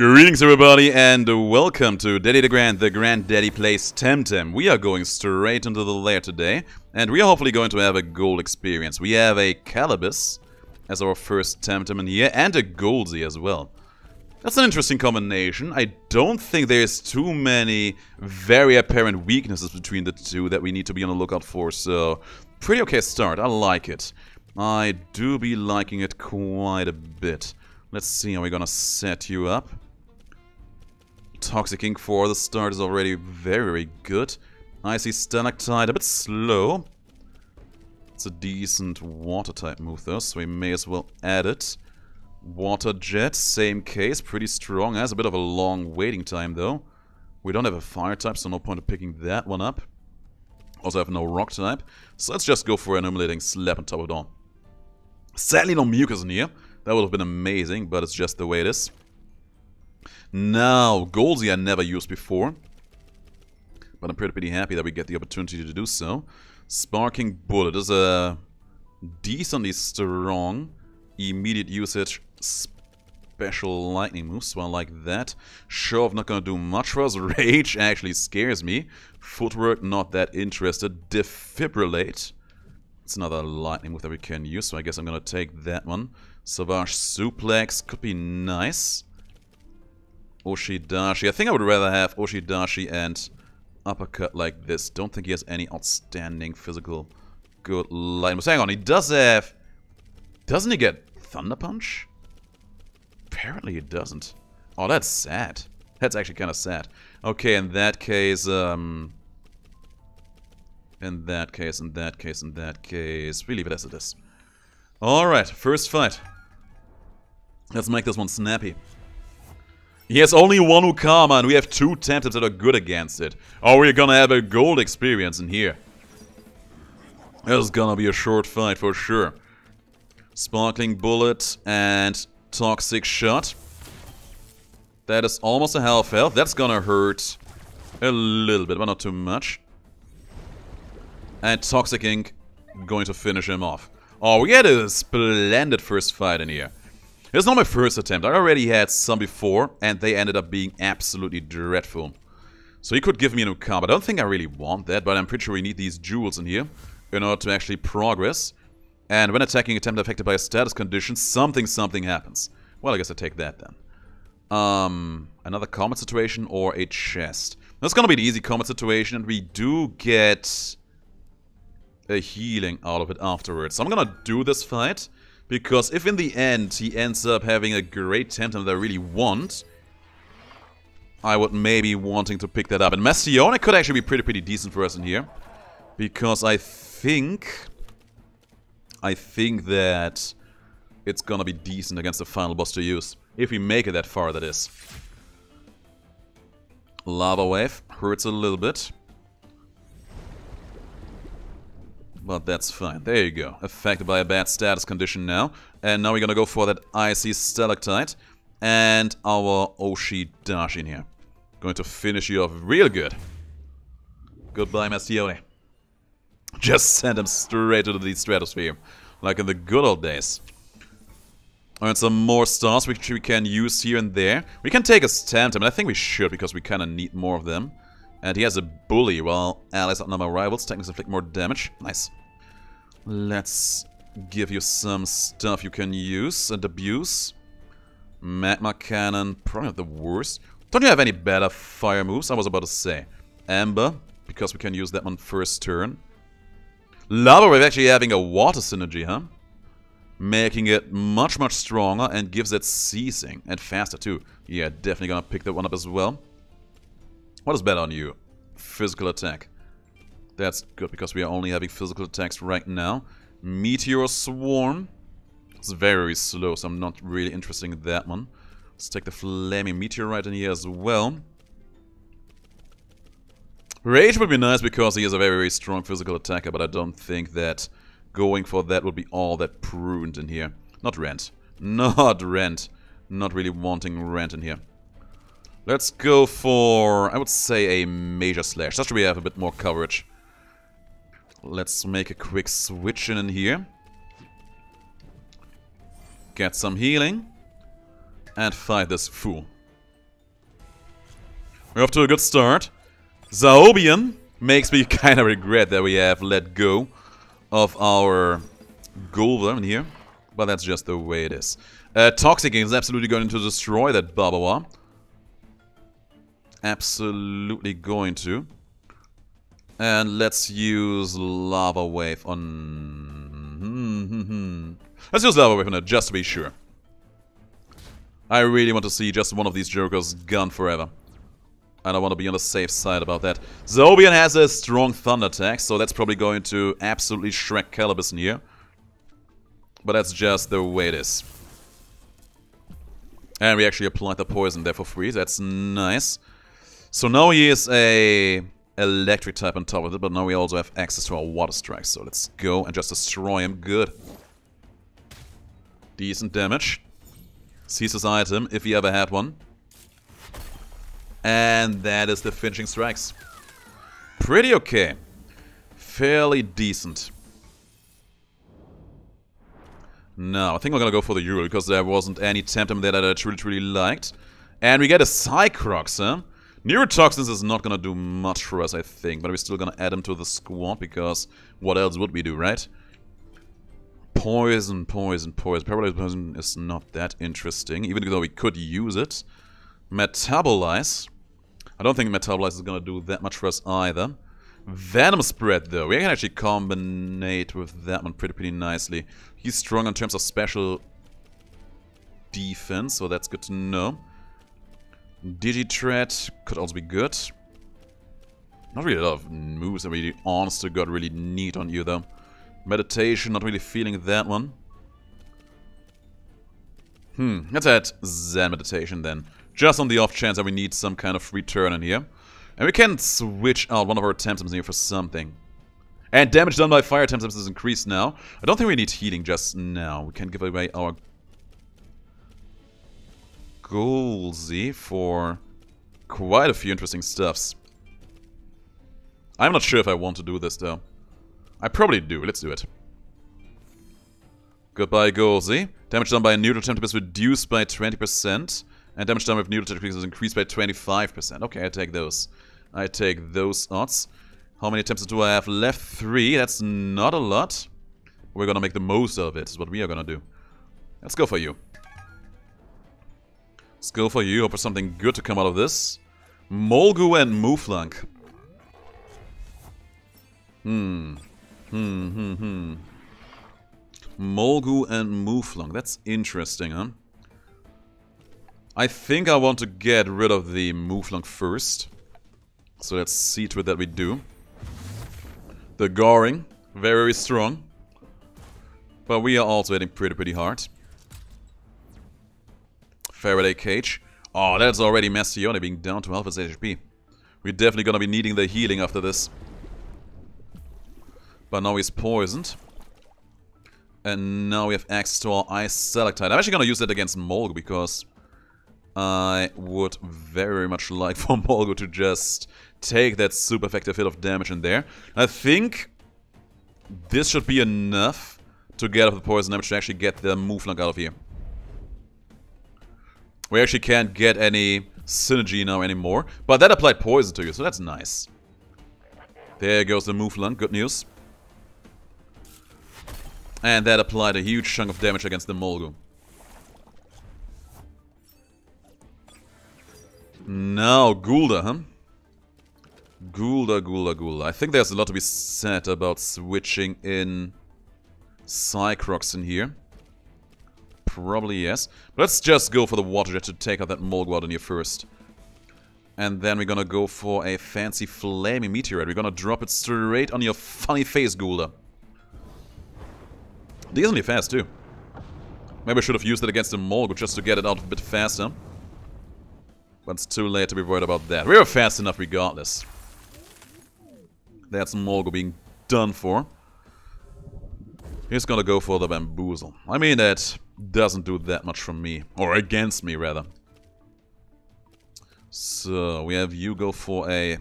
Greetings everybody and welcome to Daddy DeGrand, the Granddaddy Plays Temtem. We are going straight into the lair today, and we are hopefully going to have a gold experience. We have a Calibus as our first Temtem in here, and a Goldsy as well. That's an interesting combination. I don't think there's too many very apparent weaknesses between the two that we need to be on the lookout for, so pretty okay start. I like it. I do be liking it quite a bit. Let's see how we're gonna set you up. Toxic Ink for the start is already very, very good. Icy Stalactite, a bit slow. It's a decent water type move though, so we may as well add it. Water Jet, same case, pretty strong. Has a bit of a long waiting time though. We don't have a fire type, so no point of picking that one up. Also have no rock type, so let's just go for an emulating slap on top of it all. Sadly no mucus in here. That would have been amazing, but it's just the way it is. Now, Goldsy I never used before, but I'm pretty happy that we get the opportunity to do so. Sparking Bullet is a decently strong immediate usage special lightning move, so I like that. Show off not gonna do much for us. Rage actually scares me. Footwork not that interested. Defibrillate. It's another lightning move that we can use, so I guess I'm gonna take that one. Savage Suplex could be nice. Oshidashi. I think I would rather have Oshidashi and Uppercut like this. Don't think he has any outstanding physical good light moves. Hang on, he does have... Doesn't he get Thunder Punch? Apparently he doesn't. Oh, that's sad. That's actually kind of sad. Okay, in that case, in that case, we leave it as it is. Alright, first fight. Let's make this one snappy. He has only one Ukama and we have two Temtems that are good against it. Oh, we're gonna have a gold experience in here. This is gonna be a short fight for sure. Sparkling Bullet and Toxic Shot. That is almost a half health. That's gonna hurt a little bit, but not too much. And Toxic Ink going to finish him off. Oh, we had a splendid first fight in here. It's not my first attempt. I already had some before, and they ended up being absolutely dreadful. So he could give me a new card. I don't think I really want that, but I'm pretty sure we need these jewels in here in order to actually progress. And when attacking a Temtem affected by a status condition, something happens. Well, I guess I take that then. Another combat situation or a chest. That's gonna be the easy combat situation, and we do get a healing out of it afterwards. So I'm gonna do this fight. Because if in the end he ends up having a great Temtem that I really want, I would maybe wanting to pick that up. And Mastione could actually be pretty decent for us in here. Because I think that it's gonna be decent against the final boss to use. If we make it that far, that is. Lava Wave hurts a little bit. But that's fine. There you go. Affected by a bad status condition now. And now we're gonna go for that Icy Stalactite. And our Oshidashi in here. Going to finish you off real good. Goodbye, Mastione. Just send him straight into the stratosphere. Like in the good old days. Earn some more stars which we can use here and there. We can take a Temtem, and I think we should because we kinda need more of them. And he has a Bully, while allies outnumber rivals. Techniques inflict more damage. Nice. Let's give you some stuff you can use and abuse. Magma Cannon, probably not the worst. Don't you have any better fire moves? I was about to say. Amber, because we can use that one first turn. Lava Wave actually having a water synergy, huh? Making it much stronger and gives it ceasing. And faster too. Yeah, definitely gonna pick that one up as well. What is better on you? Physical attack. That's good because we are only having physical attacks right now. Meteor Swarm. It's very slow, so I'm not really interested in that one. Let's take the Flaming Meteorite in here as well. Rage would be nice because he is a very strong physical attacker, but I don't think that going for that would be all that prudent in here. Not Rent. Not Rent. Not really wanting Rent in here. Let's go for, I would say, a Major Slash. Just so we have a bit more coverage. Let's make a quick switch in here. Get some healing. And fight this fool. We're off to a good start. Zaobian makes me kind of regret that we have let go of our golem in here. But that's just the way it is. Toxic is absolutely going to destroy that Babawa. Absolutely going to. And let's use Lava Wave on... Let's use Lava Wave on it, just to be sure. I really want to see just one of these jokers gone forever. And I want to be on the safe side about that. Zobian has a strong Thunder attack, so that's probably going to absolutely Shrek Calibus in here. But that's just the way it is. And we actually applied the poison there for free, that's nice. So now he is a electric type on top of it, but now we also have access to our water strikes. So let's go and just destroy him. Good. Decent damage. Seize his item, if he ever had one. And that is the finishing strikes. Pretty okay. Fairly decent. Now, I think we're gonna go for the Euro, because there wasn't any Temtem there that I truly liked. And we get a Cycrox, huh? Neurotoxins is not gonna do much for us, I think, but we're still gonna add him to the squad, because what else would we do, right? Poison. Paralyzed poison is not that interesting, even though we could use it. Metabolize. I don't think Metabolize is gonna do that much for us either. Venom Spread, though. We can actually combinate with that one pretty nicely. He's strong in terms of special defense, so that's good to know. Digitread could also be good. Not really a lot of moves that we, honest to God, really need on you, though. Meditation, not really feeling that one. Let's add Zen Meditation then. Just on the off chance that we need some kind of return in here. And we can switch out one of our Temtems in here for something. And damage done by fire Temtems is increased now. I don't think we need healing just now. We can give away our Golzy for quite a few interesting stuffs. I'm not sure if I want to do this though. I probably do. Let's do it. Goodbye, Golzy. Damage done by a neutral Temtem is reduced by 20%. And damage done with neutral Temtem is increased by 25%. Okay, I take those. I take those odds. How many attempts do I have left? 3. That's not a lot. We're gonna make the most of it, is what we are gonna do. Let's go for you. Let's go for you. Hope for something good to come out of this. Molgu and Mouflunk. Molgu and Mouflunk. That's interesting, huh? I think I want to get rid of the Mouflunk first. So let's see to it that we do. The Goring, very strong. But we are also hitting pretty hard. Faraday Cage. Oh, that's already Mestione being down to half his HP. We're definitely gonna be needing the healing after this. But now he's poisoned. And now we have access to our Ice Stalactite. I'm actually gonna use that against Molgu because I would very much like for Molgu to just take that super effective hit of damage in there. I think this should be enough to get off the poison damage to actually get the Mouflunk out of here. We actually can't get any synergy now anymore, but that applied poison to you, so that's nice. There goes the Mouflunk, good news. And that applied a huge chunk of damage against the Molgu. Now, Gulda, huh? Gulda. I think there's a lot to be said about switching in Cycrox in here. Probably yes. But let's just go for the water jet to take out that Molgu out in here first. And then we're gonna go for a fancy flaming meteorite. We're gonna drop it straight on your funny face, Gulda. Decently fast too. Maybe I should have used it against the Molgu just to get it out a bit faster. But it's too late to be worried about that. We were fast enough regardless. That's Molgu being done for. He's gonna go for the Bamboozle. I mean, that doesn't do that much for me. Or against me, rather. So, we have you go for a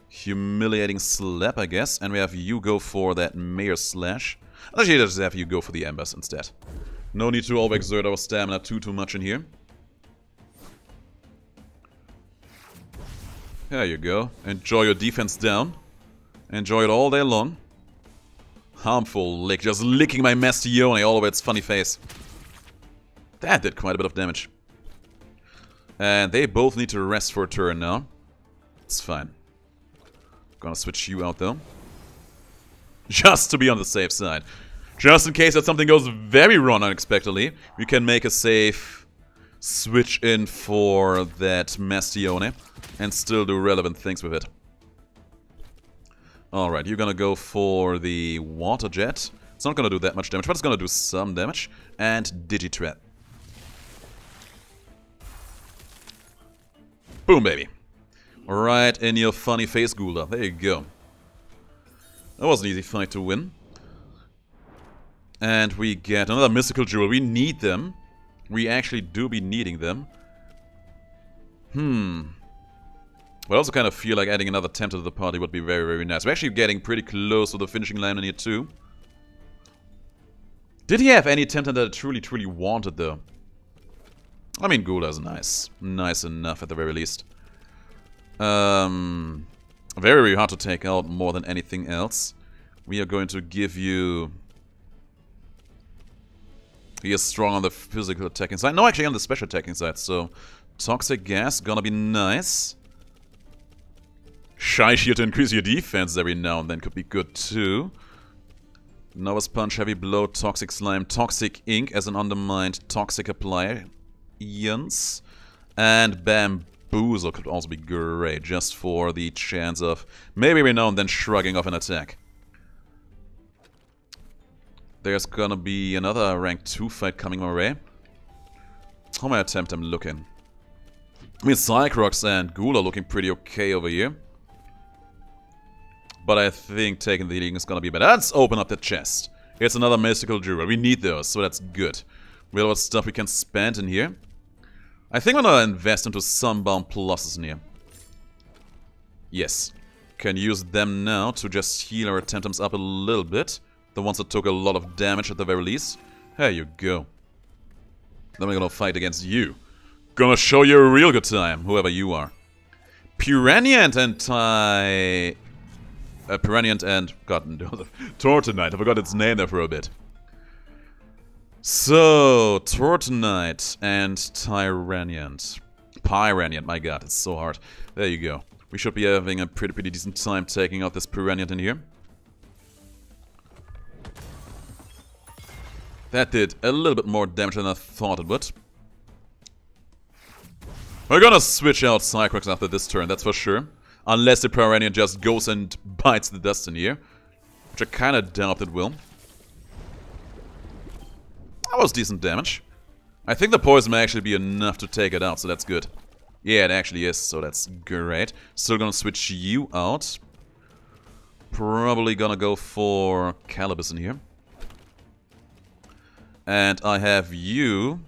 humiliating slap, I guess. And we have you go for that Mayor Slash. Actually, let's have you go for the Embers instead. No need to overexert our stamina too much in here. There you go. Enjoy your defense down. Enjoy it all day long. Harmful lick. Just licking my Mastione all over its funny face. That did quite a bit of damage. And they both need to rest for a turn now. It's fine. Gonna switch you out though. Just to be on the safe side. Just in case that something goes very wrong unexpectedly, we can make a safe switch in for that Mastione and still do relevant things with it. Alright, you're gonna go for the water jet. It's not gonna do that much damage, but it's gonna do some damage. And Digitrat. Boom, baby. Right in your funny face, Gulda. There you go. That was an easy fight to win. And we get another mystical jewel. We need them. We actually do be needing them. But I also kind of feel like adding another Tempter to the party would be very, very nice. We're actually getting pretty close to the finishing line in here too. Did he have any Tempter that I truly, truly wanted though? I mean, Gula's nice. Nice enough at the very least. Very, very hard to take out more than anything else. We are going to give you... He is strong on the physical attacking side. No, actually on the special attacking side. So, Toxic Gas, gonna be nice. Shy Shield to increase your defense every now and then could be good too. Novice Punch, Heavy Blow, Toxic Slime, Toxic Ink as an undermined Toxic Appliance. And Bamboozle could also be great, just for the chance of maybe every now and then shrugging off an attack. There's gonna be another rank 2 fight coming my way. How my attempt I'm looking. I mean, Cycrox and Ghoul are looking pretty okay over here. But I think taking the lead is gonna be better. Let's open up the chest. It's another mystical jewel. We need those, so that's good. We have what stuff we can spend in here. I think I'm gonna invest into Sunbound Pluses in here. Yes. Can use them now to just heal our Temtems up a little bit. The ones that took a lot of damage at the very least. There you go. Then we're gonna fight against you. Gonna show you a real good time, whoever you are. Piranhant and Piranhant and... God, Tortonite. I forgot its name there for a bit. So, Tortonite and Tyraniant. Piranhant, my god, it's so hard. There you go. We should be having a pretty decent time taking out this Piranhant in here. That did a little bit more damage than I thought it would. We're gonna switch out Cycrox after this turn, that's for sure. Unless the Piranha just goes and bites the dust in here. Which I kinda doubt it will. That was decent damage. I think the poison may actually be enough to take it out, so that's good. Yeah, it actually is, so that's great. Still gonna switch you out. Probably gonna go for Calibus in here. And I have you.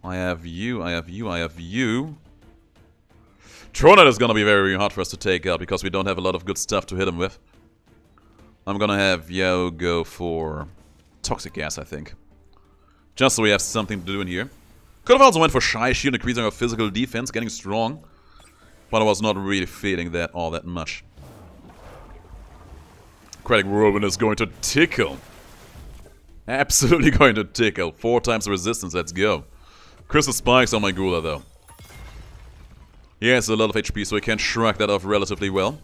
I have you. Tronite is gonna be very hard for us to take out because we don't have a lot of good stuff to hit him with. I'm gonna have Yo go for Toxic Gas, I think. Just so we have something to do in here. Could have also went for Shy Shield, increasing our physical defense, getting strong. But I was not really feeling that all that much. Aquatic Whirlwind is going to tickle. Absolutely going to tickle. 4 times the resistance, let's go. Crystal Spikes on my Gula though. He has a lot of HP, so he can shrug that off relatively well.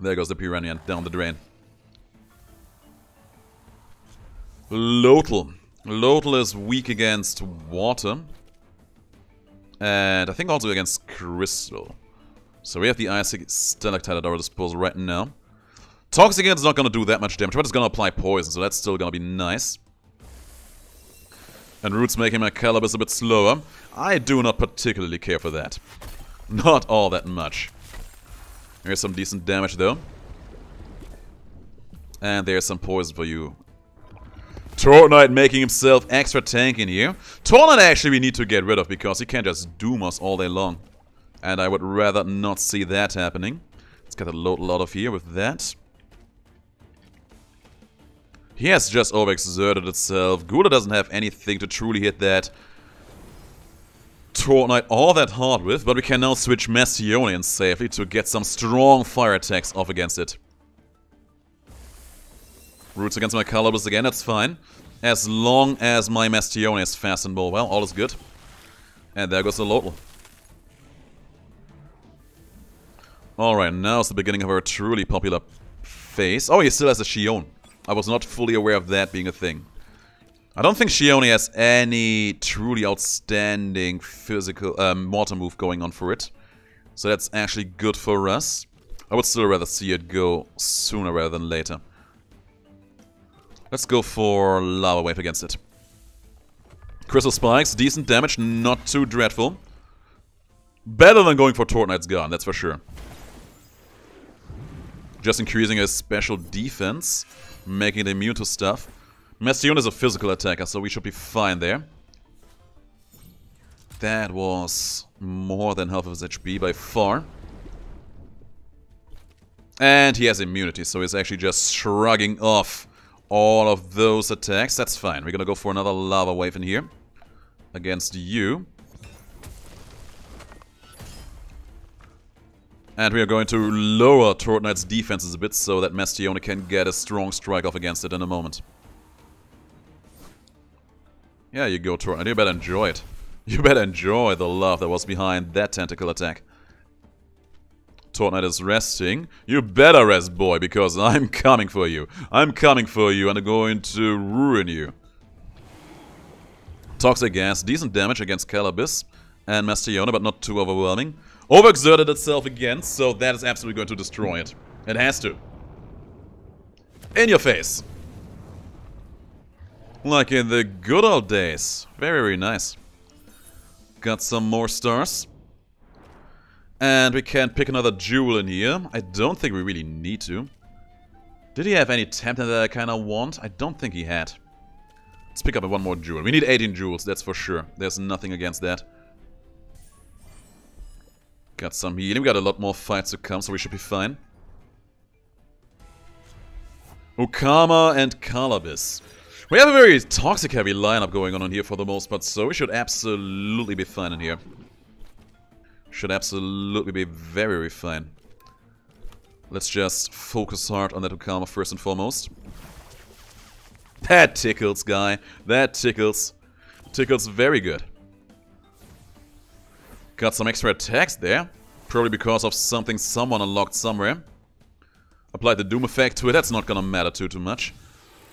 There goes the Piranha down the drain. Lotl. Lotl is weak against water. And I think also against crystal. So we have the Icy Stalactite at our disposal right now. Toxic is not going to do that much damage, but it's going to apply poison, so that's still going to be nice. And Root's making my Calibus a bit slower. I do not particularly care for that. Not all that much. There's some decent damage though. And there's some poison for you. Tortonite making himself extra tanky in here. Tortonite actually we need to get rid of because he can't just doom us all day long. And I would rather not see that happening. Let's get a lot of here with that. He has just overexerted itself. Gula doesn't have anything to truly hit that. Tornite all that hard with, but we can now switch Mastionian safely to get some strong fire attacks off against it. Roots against my Calibus again, that's fine. As long as my Mastionian is fast and mobile, all is good. And there goes the Lotl. Alright, now it's the beginning of our truly popular phase. Oh, he still has a Shion. I was not fully aware of that being a thing. I don't think Shioni has any truly outstanding physical mortar move going on for it. So that's actually good for us. I would still rather see it go sooner rather than later. Let's go for Lava Wave against it. Crystal Spikes, decent damage, not too dreadful. Better than going for Tornite's Gun, that's for sure. Just increasing his special defense, making it immune to stuff. Mastion is a physical attacker, so we should be fine there. That was more than half of his HP by far. And he has immunity, so he's actually just shrugging off all of those attacks. That's fine. We're gonna go for another Lava Wave in here. Against you. And we are going to lower Tornite's defenses a bit so that Mastione can get a strong strike off against it in a moment. Yeah, you go, Tornite. You better enjoy it. You better enjoy the love that was behind that tentacle attack. Tornite is resting. You better rest, boy, because I'm coming for you. I'm coming for you and I'm going to ruin you. Toxic Gas, decent damage against Calibus and Mastione, but not too overwhelming. Overexerted itself again, so that is absolutely going to destroy it. It has to. In your face. Like in the good old days. Very, very nice. Got some more stars. And we can pick another jewel in here. I don't think we really need to. Did he have any Temtem that I kind of want? I don't think he had. Let's pick up one more jewel. We need 18 jewels, that's for sure. There's nothing against that. Got some healing. We got a lot more fights to come, so we should be fine. Okama and Calibus. We have a very toxic heavy lineup going on here for the most part, so we should absolutely be fine in here. Should absolutely be very, very fine. Let's just focus hard on that Okama first and foremost. That tickles, guy. That tickles. Tickles very good. Got some extra attacks there. Probably because of something someone unlocked somewhere. Applied the Doom effect to it. That's not gonna matter too much.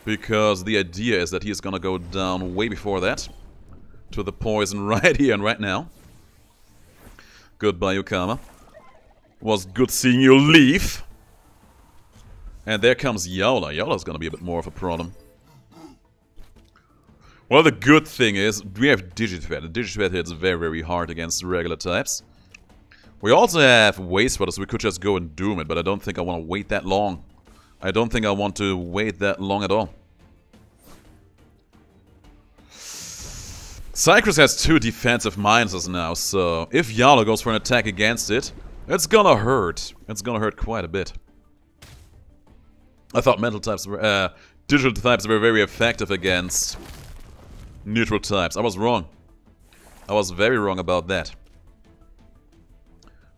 Because the idea is that he is gonna go down way before that. To the poison right here and right now. Goodbye, Okama. Was good seeing you leave. And there comes Yaula. Yaula's gonna be a bit more of a problem. Well, the good thing is, we have Digithread. The Digithread hits very, very hard against regular types. We also have Wastewater, so we could just go and Doom it, but I don't think I want to wait that long. I don't think I want to wait that long at all. Cycrus has 2 defensive minuses now, so if Yaula goes for an attack against it, it's gonna hurt. It's gonna hurt quite a bit. I thought mental types were, digital types were very effective against neutral types. I was wrong. I was very wrong about that.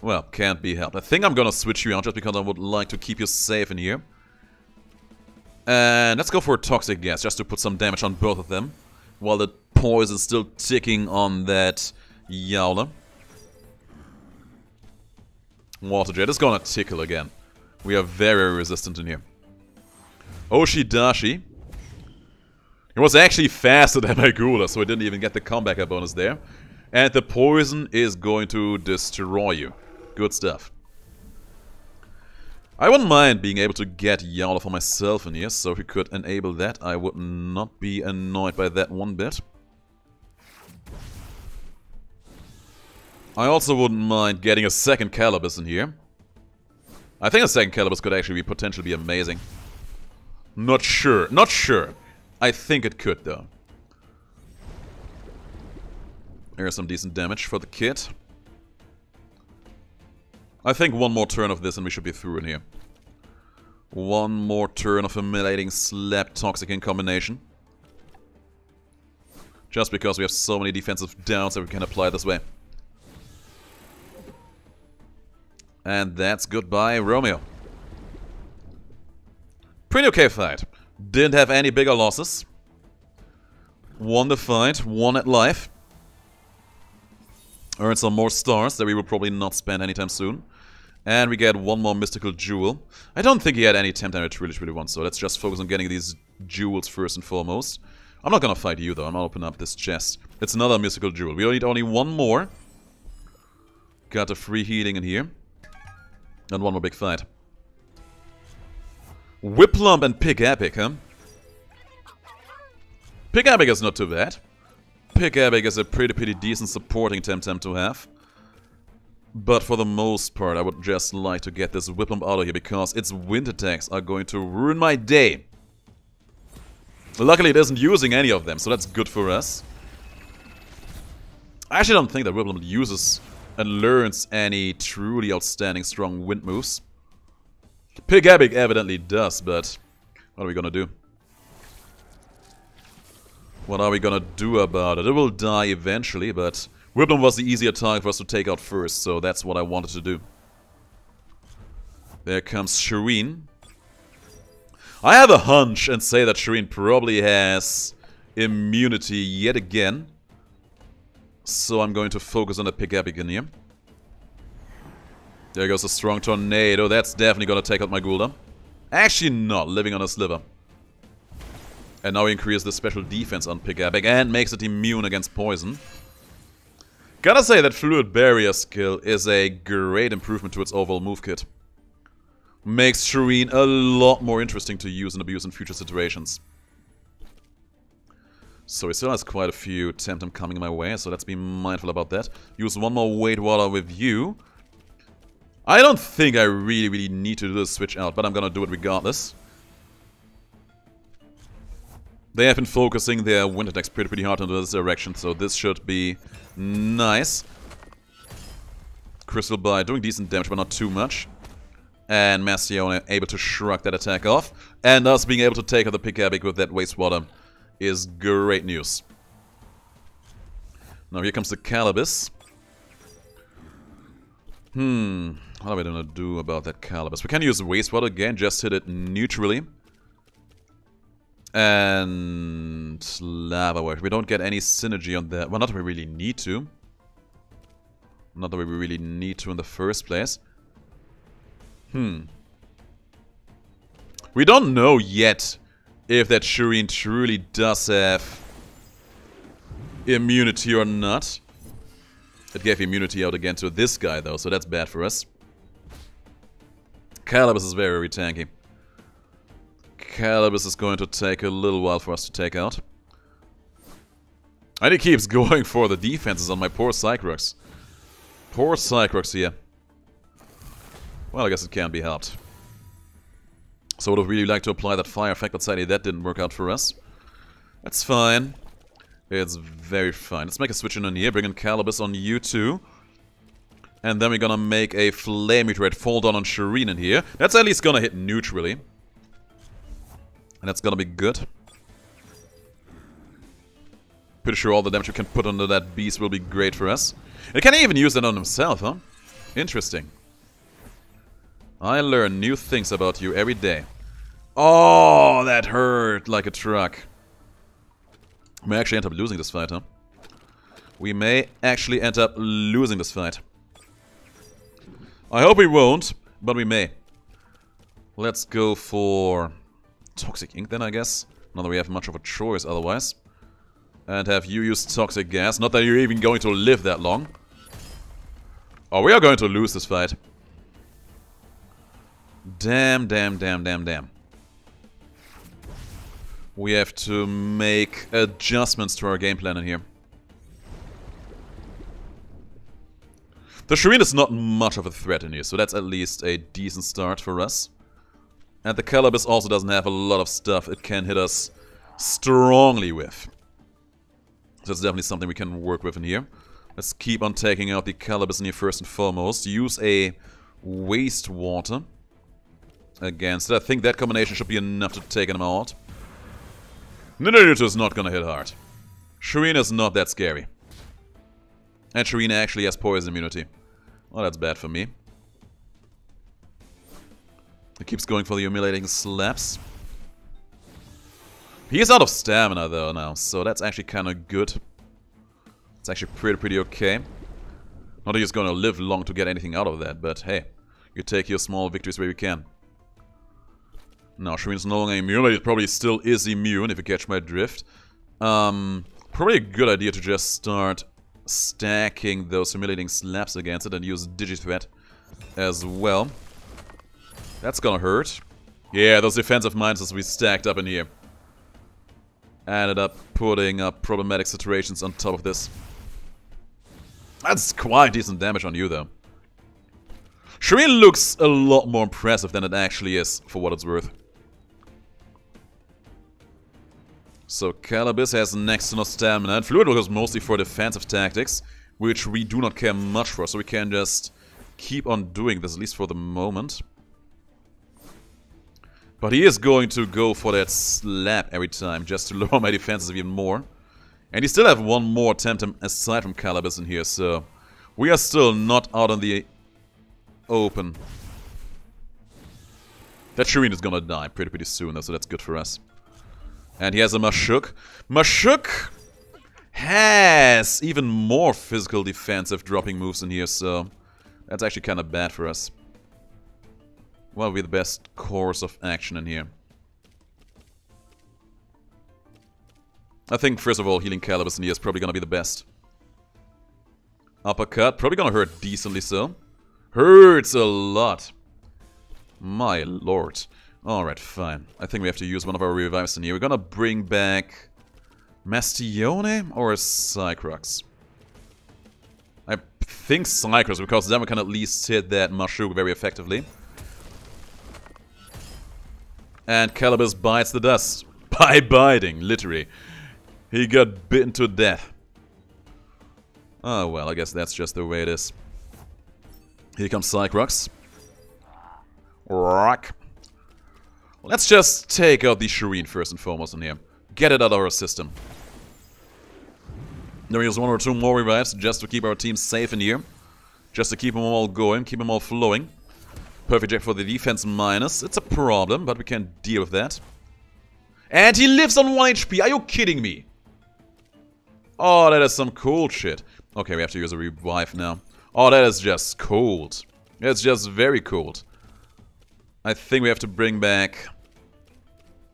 Well, can't be helped. I think I'm gonna switch you out just because I would like to keep you safe in here. And let's go for a Toxic Gas, just to put some damage on both of them. While the poison is still ticking on that Yaula. Water Jet is gonna tickle again. We are very resistant in here. Oshidashi. It was actually faster than my Gula, so I didn't even get the comebacker bonus there. And the poison is going to destroy you. Good stuff. I wouldn't mind being able to get Yaula for myself in here, so if we could enable that, I would not be annoyed by that one bit. I also wouldn't mind getting a second Calibus in here. I think a second Calibus could actually potentially be amazing. Not sure. Not sure. I think it could, though. There's some decent damage for the kid. I think one more turn of this and we should be through in here. One more turn of Humiliating Slap Toxic in combination. Just because we have so many defensive downs that we can apply this way. And that's goodbye, Romeo. Pretty okay fight. Didn't have any bigger losses. Won the fight, won at life. Earned some more stars that we will probably not spend anytime soon. And we get one more mystical jewel. I don't think he had any temp damage really wants, so let's just focus on getting these jewels first and foremost. I'm not gonna fight you though, I'm gonna open up this chest. It's another mystical jewel. We need only one more. Got a free healing in here. And one more big fight. Whiplump and Pick Epic, huh? Pick Epic is not too bad. Pick Epic is a pretty decent supporting Temtem to have. But for the most part, I would just like to get this Whiplump out of here because its wind attacks are going to ruin my day. Luckily, it isn't using any of them, so that's good for us. I actually don't think that Whiplump uses and learns any truly outstanding strong wind moves. Pick Epic evidently does, but what are we gonna do? What are we gonna do about it? It will die eventually, but Whiplump was the easier target for us to take out first, so that's what I wanted to do. There comes Shireen. I have a hunch and say that Shireen probably has immunity yet again. So I'm going to focus on the Pick Epic in here. There goes a strong tornado. That's definitely going to take out my Gul'dan. Actually not, living on a sliver. And now we increase the special defense on Pick Epic and makes it immune against poison. Gotta say that Fluid Barrier skill is a great improvement to its overall move kit. Makes Shireen a lot more interesting to use and abuse in future situations. So he still has quite a few Temtem coming my way, so let's be mindful about that. Use one more Weight Water with you. I don't think I really need to do the switch out, but I'm gonna do it regardless. They have been focusing their wind attacks pretty hard into this direction, so this should be nice. Crystal Bite doing decent damage, but not too much. And Mastione able to shrug that attack off. And us being able to take out the Pick Epic with that wastewater is great news. Now here comes the Calibus. What are we gonna do about that Calibus? We can use wastewater again, just hit it neutrally. And Lava Wave. We don't get any synergy on that. Well, not that we really need to. Not that we really need to in the first place. We don't know yet if that Shireen truly does have immunity or not. It gave immunity out again to this guy though, so that's bad for us. Calibus is very tanky. Calibus is going to take a little while for us to take out. And he keeps going for the defenses on my poor Cycrox. Poor Cycrox here. Well, I guess it can't be helped. So I would have really liked to apply that fire effect, but sadly that didn't work out for us. That's fine. It's very fine. Let's make a switch in here, bring in Calibus on you too. And then we're gonna make a Flame Meteorite fall down on Shireen in here. That's at least gonna hit neutrally. And that's gonna be good. Pretty sure all the damage we can put under that beast will be great for us. And can he even use that on himself, huh? Interesting. I learn new things about you every day. Oh, that hurt like a truck. We may actually end up losing this fight, huh? We may actually end up losing this fight. I hope we won't, but we may. Let's go for Toxic Ink then, I guess. Not that we have much of a choice otherwise. And have you use Toxic Gas. Not that you're even going to live that long. Oh, we are going to lose this fight. Damn. We have to make adjustments to our game plan in here. The Shireen is not much of a threat in here, so that's at least a decent start for us. And the Calibus also doesn't have a lot of stuff it can hit us strongly with. So that's definitely something we can work with in here. Let's keep on taking out the Calibus in here first and foremost. Use a Wastewater against it. I think that combination should be enough to take him out. Naruto is not gonna hit hard. Shireen is not that scary. And Shireen actually has poison immunity. Well, that's bad for me. He keeps going for the humiliating slaps. He is out of stamina though now, so that's actually kind of good. It's actually pretty okay. Not that he's gonna live long to get anything out of that, but hey, you take your small victories where you can. Now, Shireen's no longer immune. He probably still is immune, if you catch my drift. Probably a good idea to just start stacking those humiliating slaps against it and use Digithreat as well. That's gonna hurt. Yeah, those defensive minuses we stacked up in here ended up putting up problematic situations on top of this. That's quite decent damage on you, though. Shireen looks a lot more impressive than it actually is, for what it's worth. So Calibus has next to no stamina, and Fluid goes mostly for defensive tactics, which we do not care much for, so we can just keep on doing this, at least for the moment. But he is going to go for that slap every time, just to lower my defenses even more. And he still have one more Temtem aside from Calibus in here, so we are still not out on the open. That Shireen is gonna die pretty soon, though, so that's good for us. And he has a Mashuk. Mashuk has even more physical defensive dropping moves in here, so that's actually kind of bad for us. What would be the best course of action in here? I think, first of all, healing Calibus in here is probably gonna be the best. Uppercut, probably gonna hurt decently so. Hurts a lot. My lord. Alright, fine. I think we have to use one of our revives in here. We're gonna bring back Mastione or Cycrox? I think Cycrox, because then we can at least hit that Mashuk very effectively. And Calibus bites the dust. By biting, literally. He got bitten to death. Oh well, I guess that's just the way it is. Here comes Cycrox. Rock. Let's just take out the Shireen first and foremost in here. Get it out of our system. Then we use one or two more revives just to keep our team safe in here. Just to keep them all going, keep them all flowing. Perfect check for the defense minus. It's a problem, but we can deal with that. And he lives on 1 HP. Are you kidding me? Oh, that is some cool shit. Okay, we have to use a revive now. Oh, that is just cold. It's just very cold. I think we have to bring back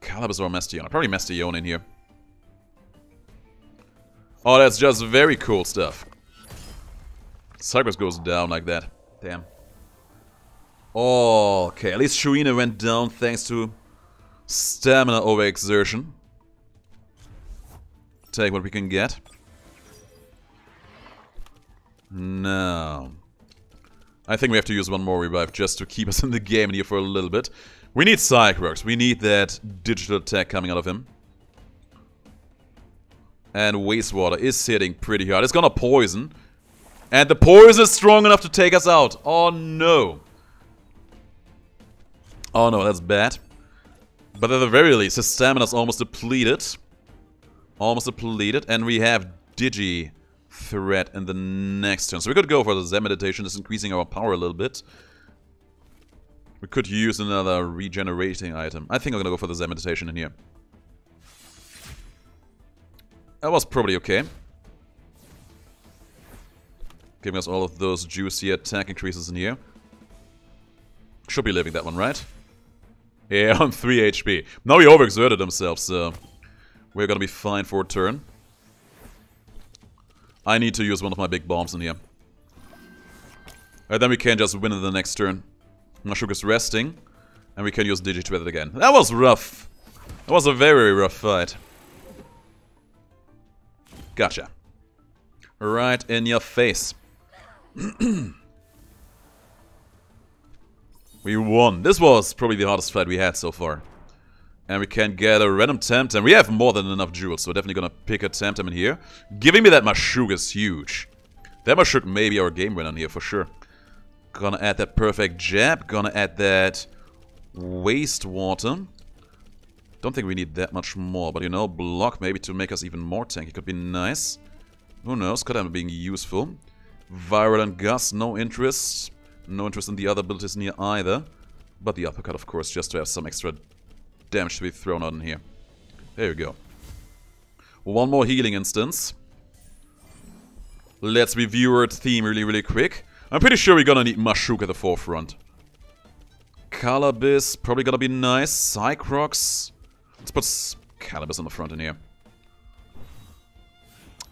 Calibus or Mastione. Probably Mastione in here. Oh, that's just very cool stuff. Cypress goes down like that. Damn. Oh, okay. At least Shuina went down thanks to stamina overexertion. Take what we can get. No. I think we have to use one more revive just to keep us in the game here for a little bit. We need Cycrox. We need that digital attack coming out of him. And Wastewater is hitting pretty hard. It's gonna poison. And the poison is strong enough to take us out. Oh no. Oh no, that's bad. But at the very least, his stamina's almost depleted. Almost depleted. And we have Digi threat in the next turn. So we could go for the Zen meditation, just increasing our power a little bit. We could use another regenerating item. I think I'm gonna go for the Zen meditation in here. That was probably okay. Giving us all of those juicy attack increases in here. Should be living that one, right? Yeah, on 3 HP. Now he overexerted himself, so we're gonna be fine for a turn. I need to use one of my big bombs in here. And then we can just win in the next turn. Mashuk is resting. And we can use Digitweet again. That was rough. That was a very rough fight. Gotcha. Right in your face. We won. This was probably the hardest fight we had so far. And we can get a random Temtem. We have more than enough jewels, so we're definitely gonna pick a Temtem in here. Giving me that Mashuk is huge. That Mashuk may be our game winner in here for sure. Gonna add that perfect jab. Gonna add that wastewater. Don't think we need that much more, but you know, block maybe to make us even more tanky could be nice. Who knows? Could end up being useful. Virulent Gust, no interest. No interest in the other abilities in here either. But the uppercut, of course, just to have some extra damage to be thrown on here. There you go. One more healing instance. Let's review our theme really quick. I'm pretty sure we're gonna need Mashuk at the forefront. Calabis, probably gonna be nice. Cycrox. Let's put Calabis on the front in here.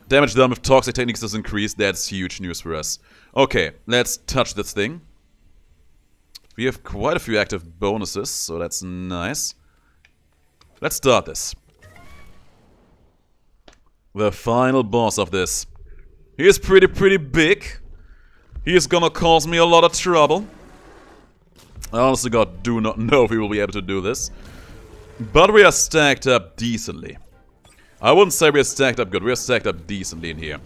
Damage done with toxic techniques is increased. That's huge news for us. Okay, let's touch this thing. We have quite a few active bonuses, so that's nice. Let's start this. The final boss of this. He is pretty big. He is gonna cause me a lot of trouble. I honestly God do not know if we will be able to do this. But we are stacked up decently. I wouldn't say we are stacked up good, we are stacked up decently in here.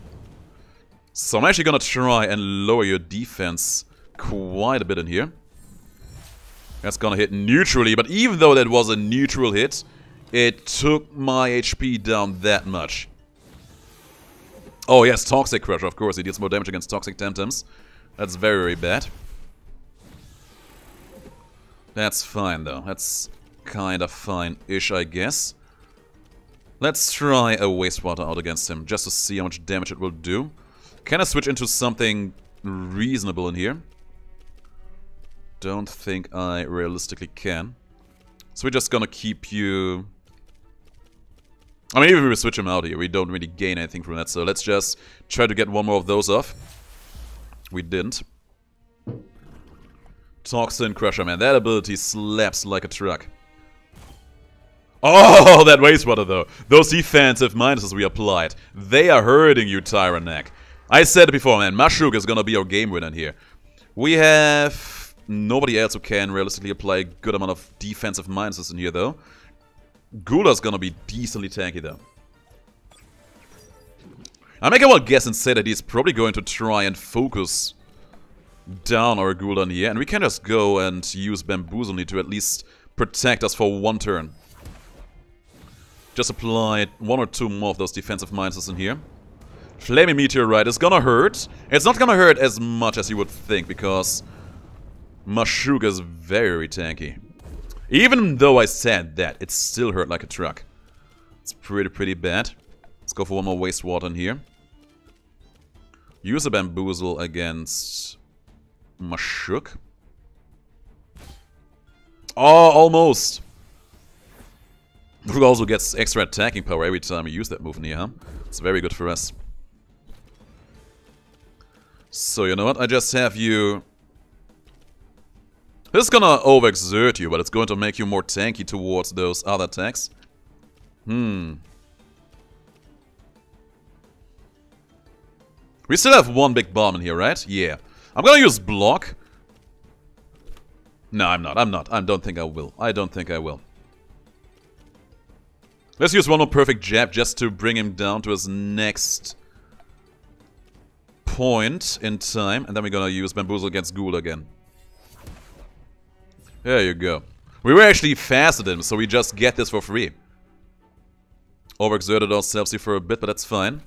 So I'm actually gonna try and lower your defense quite a bit in here. That's gonna hit neutrally, but even though that was a neutral hit, it took my HP down that much. Oh yes, Toxic Crusher, of course, he deals more damage against Toxic Temtems. That's very bad. That's fine though, that's kinda fine-ish, I guess. Let's try a Wastewater out against him, just to see how much damage it will do. Can I switch into something reasonable in here? Don't think I realistically can. So we're just gonna keep you... I mean, even if we switch him out here, we don't really gain anything from that, so let's just try to get one more of those off. We didn't. Toxin Crusher, man, that ability slaps like a truck. Oh, that wastewater though. Those defensive minuses we applied, they are hurting you, Anak. I said it before, man. Mashuk is gonna be our game winner here. We have nobody else who can realistically apply a good amount of defensive minuses in here though. Gula's gonna be decently tanky though. I make a wild guess and say that he's probably going to try and focus down our Gula in here, and we can just go and use Bamboozle to at least protect us for one turn. Just apply one or two more of those defensive minuses in here. Flaming Meteorite is gonna hurt. It's not gonna hurt as much as you would think, because Mashuk is very tanky. Even though I said that, it still hurt like a truck. It's pretty bad. Let's go for one more Wastewater in here. Use a Bamboozle against Mashuk. Oh, almost! Who also gets extra attacking power every time we use that move in here, huh? It's very good for us. So, you know what? I just have you... This is gonna overexert you, but it's going to make you more tanky towards those other attacks. We still have one big bomb in here, right? Yeah. I'm gonna use block. No, I'm not. I don't think I will. I don't think I will. Let's use one more perfect jab just to bring him down to his next point in time. And then we're gonna use Bamboozle against Ghoul again. There you go. We were actually faster than him, so we just get this for free. Overexerted ourselves here for a bit, but that's fine.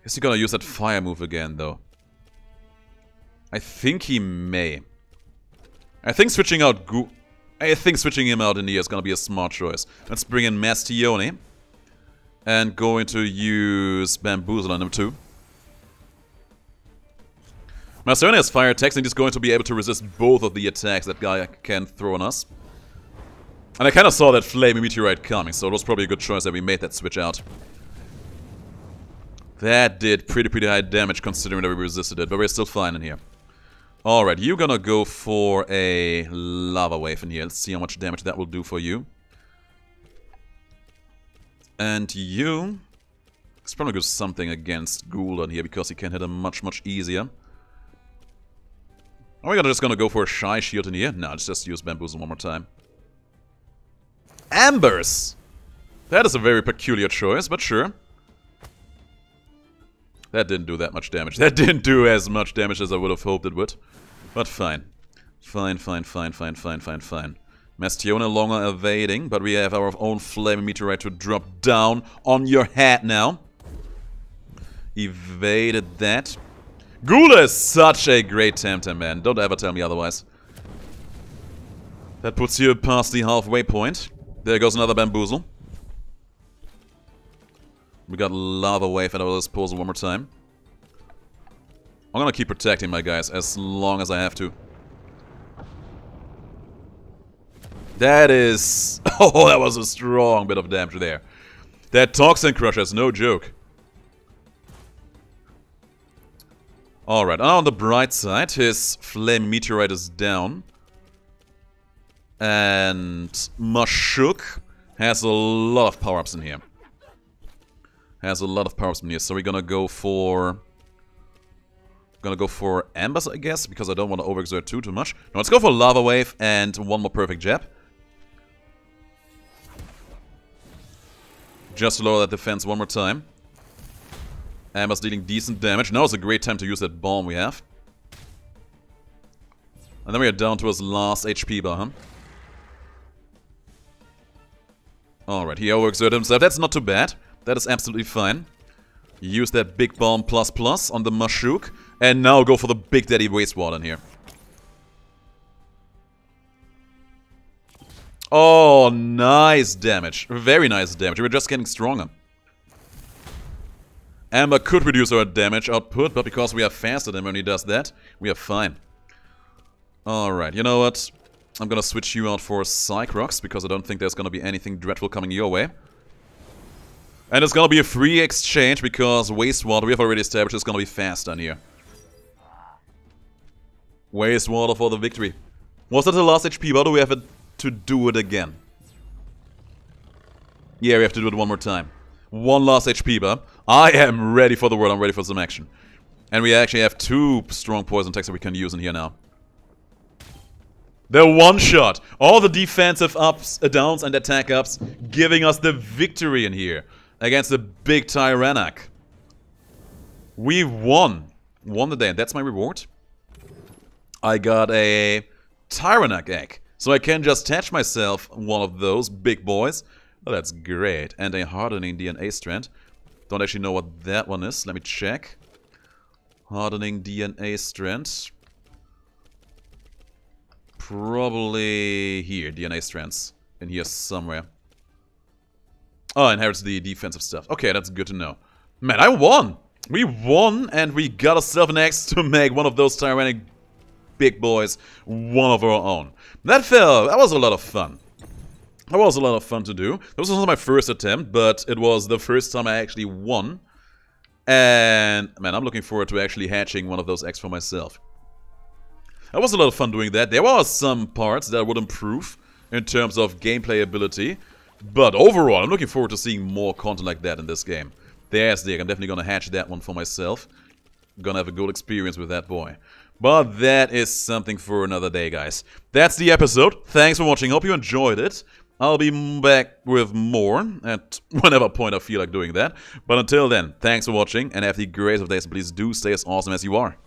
Is he gonna use that fire move again, though? I think he may. I think switching out Ghoul... I think switching him out in here is gonna be a smart choice. Let's bring in Mastione. And going to use Bamboozle on him too. Mastione has fire attacks and he's going to be able to resist both of the attacks that guy can throw on us. And I kind of saw that Flaming Meteorite coming, so it was probably a good choice that we made that switch out. That did pretty high damage considering that we resisted it, but we're still fine in here. Alright, you're gonna go for a Lava Wave in here. Let's see how much damage that will do for you. And you... Let's probably do something against Ghoul here because he can hit him much easier. Are we just gonna go for a Shy Shield in here? No, let's just use Bamboozle one more time. Ambers! That is a very peculiar choice, but sure. That didn't do that much damage. That didn't do as much damage as I would have hoped it would. But fine. Fine. Mastione no longer evading, but we have our own Flaming Meteorite to drop down on your head now. Evaded that. Gula is such a great Temtem, man. Don't ever tell me otherwise. That puts you past the halfway point. There goes another bamboozle. We got Lava Wave at our disposal one more time. I'm gonna keep protecting my guys as long as I have to. That is... Oh, that was a strong bit of damage there. That Toxin Crusher is no joke. Alright, on the bright side, his Flame Meteorite is down. And Mashuk has a lot of power-ups in here. So we're gonna go for... Ambers, I guess, because I don't want to overexert too much. No, let's go for Lava Wave and one more perfect jab. Just to lower that defense one more time. Amber's dealing decent damage. Now is a great time to use that bomb we have. And then we are down to his last HP bar, huh? Alright, he overexerted himself. That's not too bad. That is absolutely fine. Use that big bomb plus plus on the Mashuk. And now go for the Big Daddy Wastewater in here. Oh, nice damage. Very nice damage. We're just getting stronger. Amber could reduce our damage output, but because we are faster than when he does that, we are fine. Alright, you know what? I'm gonna switch you out for Cycrocs, because I don't think there's gonna be anything dreadful coming your way. And it's gonna be a free exchange, because Wastewater, we have already established, is gonna be faster in here. Wastewater for the victory. Was that the last HP bar, or do we have to do it again? Yeah, we have to do it one more time. One last HP bar. I am ready for the world, I'm ready for some action. And we actually have 2 strong poison attacks that we can use in here now. The one shot! All the defensive ups, downs and attack ups giving us the victory in here. Against the big Tyrannac. We won. Won the day, and that's my reward. I got a Tyrannac egg. So I can just attach myself one of those big boys. Oh, that's great. And a hardening DNA strand. Don't actually know what that one is. Let me check. Hardening DNA strand. Probably here. DNA strands. In here somewhere. Oh, inherits the defensive stuff. Okay, that's good to know. Man, I won! We won, and we got ourselves an axe to make one of those tyrannic big boys one of our own. That was a lot of fun. That was a lot of fun to do. This was not my first attempt, but it was the first time I actually won. And, man, I'm looking forward to actually hatching one of those eggs for myself. That was a lot of fun doing that. There were some parts that would improve in terms of gameplay ability. But overall, I'm looking forward to seeing more content like that in this game. There's the egg. I'm definitely gonna hatch that one for myself. Gonna have a good experience with that boy. But that is something for another day, guys. That's the episode. Thanks for watching. Hope you enjoyed it. I'll be back with more at whenever point I feel like doing that. But until then, thanks for watching and have the greatest of days. Please do stay as awesome as you are.